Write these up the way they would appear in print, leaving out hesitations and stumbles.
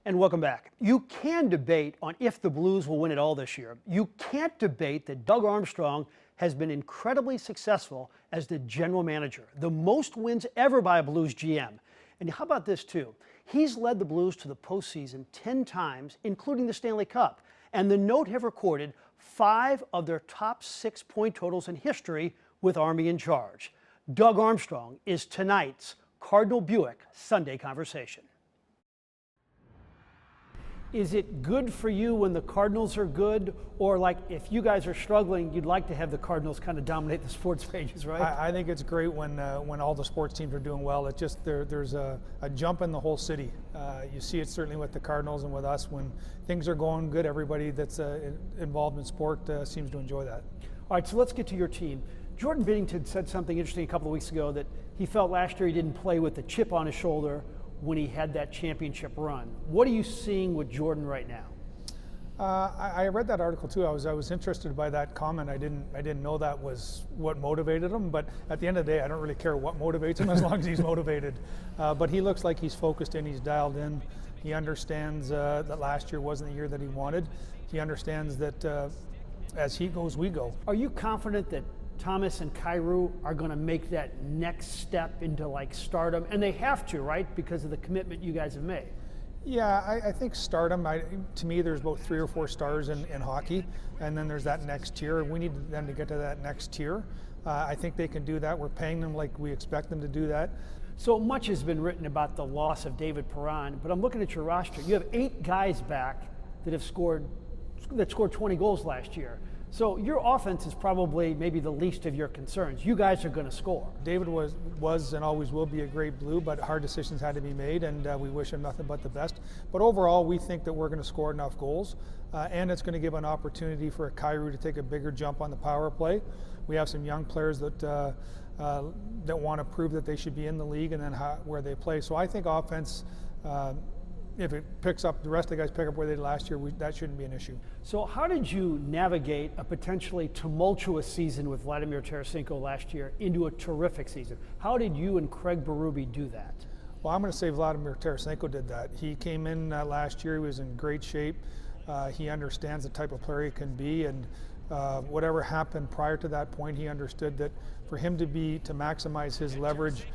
And welcome back. You can debate on if the Blues will win it all this year. You can't debate that Doug Armstrong has been incredibly successful as the general manager, the most wins ever by a Blues GM. And how about this too? He's led the Blues to the postseason 10 times, including the Stanley Cup. And the Note have recorded 5 of their top 6 point totals in history with Army in charge. Doug Armstrong is tonight's Cardinal Buick Sunday Conversation. Is it good for you when the Cardinals are good, or like if you guys are struggling, you'd like to have the Cardinals kind of dominate the sports pages, right? I think it's great when all the sports teams are doing well. It just there's a jump in the whole city. You see it certainly with the Cardinals and with us. When things are going good, everybody that's involved in sport seems to enjoy that. All right, so let's get to your team. Jordan Binnington said something interesting a couple of weeks ago, that he felt last year he didn't play with the chip on his shoulder when he had that championship run. What are you seeing with Jordan right now? I read that article too. I was interested by that comment. I didn't know that was what motivated him. But at the end of the day, I don't really care what motivates him as long as he's motivated. But he looks like he's focused in. He's dialed in. He understands that last year wasn't the year that he wanted. He understands that as he goes, we go. Are you confident that Thomas and Kyrou are going to make that next step into like stardom? And they have to, right? Because of the commitment you guys have made. Yeah, I think stardom, to me, there's about 3 or 4 stars in hockey, and then there's that next tier. We need them to get to that next tier. I think they can do that. We're paying them like we expect them to do that. So much has been written about the loss of David Perron, but I'm looking at your roster. You have 8 guys back that scored 20 goals last year. So your offense is probably maybe the least of your concerns. You guys are going to score. David was and always will be a great Blue, but hard decisions had to be made, and we wish him nothing but the best. But overall, we think that we're going to score enough goals, and it's going to give an opportunity for a Kyrou to take a bigger jump on the power play. We have some young players that want to prove that they should be in the league, and then where they play. So I think offense, if it picks up, the rest of the guys pick up where they did last year, that shouldn't be an issue. So how did you navigate a potentially tumultuous season with Vladimir Tarasenko last year into a terrific season? How did you and Craig Berube do that? Well, I'm going to say Vladimir Tarasenko did that. He came in last year, he was in great shape. He understands the type of player he can be, and whatever happened prior to that point, he understood that for him to maximize his leverage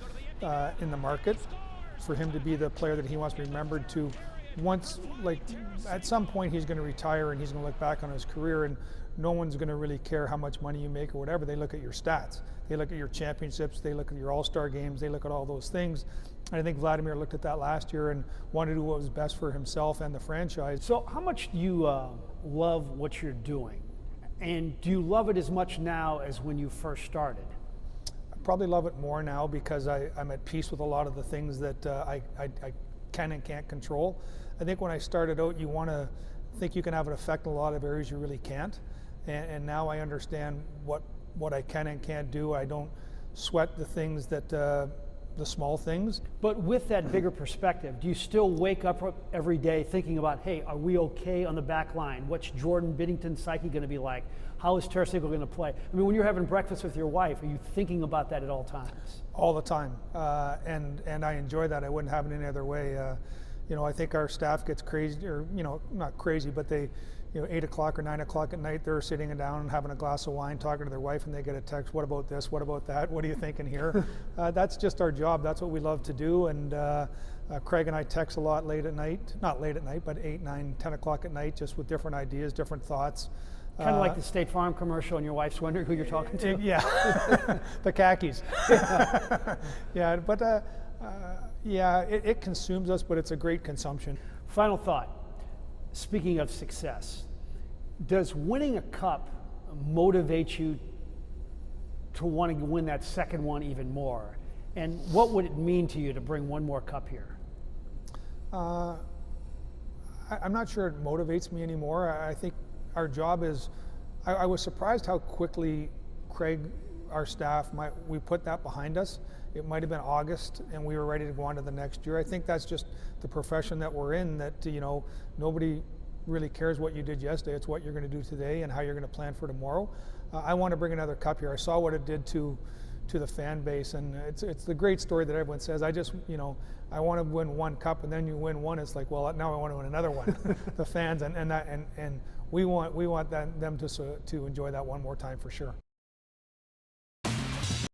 in the market, for him to be the player that he wants to be remembered to, once, like at some point he's going to retire and he's going to look back on his career, and no one's going to really care how much money you make or whatever. They look at your stats, they look at your championships, they look at your all-star games, they look at all those things. And I think Vladimir looked at that last year and wanted to do what was best for himself and the franchise. So how much do you love what you're doing, and do you love it as much now as when you first started? Probably love it more now because I'm at peace with a lot of the things that I can and can't control. I think when I started out, you want to think you can have an effect in a lot of areas you really can't. And now I understand what I can and can't do. I don't sweat the things that, the small things. But with that bigger perspective, do you still wake up every day thinking about, hey, are we okay on the back line? What's Jordan Binnington's psyche going to be like? How is Tarasenko going to play? I mean, when you're having breakfast with your wife, are you thinking about that at all times? All the time, and I enjoy that. I wouldn't have it any other way. I think our staff gets crazy, or not crazy, but they, 8 o'clock or 9 o'clock at night, they're sitting down and having a glass of wine, talking to their wife, and they get a text, what about this, what about that, what are you thinking here? That's just our job, that's what we love to do, and Craig and I text a lot late at night, not late at night, but 8, 9, 10 o'clock at night, just with different ideas, different thoughts. Kind of like the State Farm commercial and your wife's wondering who you're talking to? Yeah, the khakis. Yeah, but it consumes us, but it's a great consumption. Final thought, speaking of success, does winning a cup motivate you to want to win that second one even more? And what would it mean to you to bring one more cup here? I'm not sure it motivates me anymore. I think our job is, I was surprised how quickly Craig, our staff, we put that behind us. It might have been August and we were ready to go on to the next year. I think that's just the profession that we're in, that nobody really cares what you did yesterday. It's what you're going to do today and how you're going to plan for tomorrow. I want to bring another cup here. I saw what it did to to the fan base. And it's the great story that everyone says, I just, I want to win one cup, and then you win one, it's like, well, now I want to win another one. The fans, and we want them to enjoy that one more time for sure.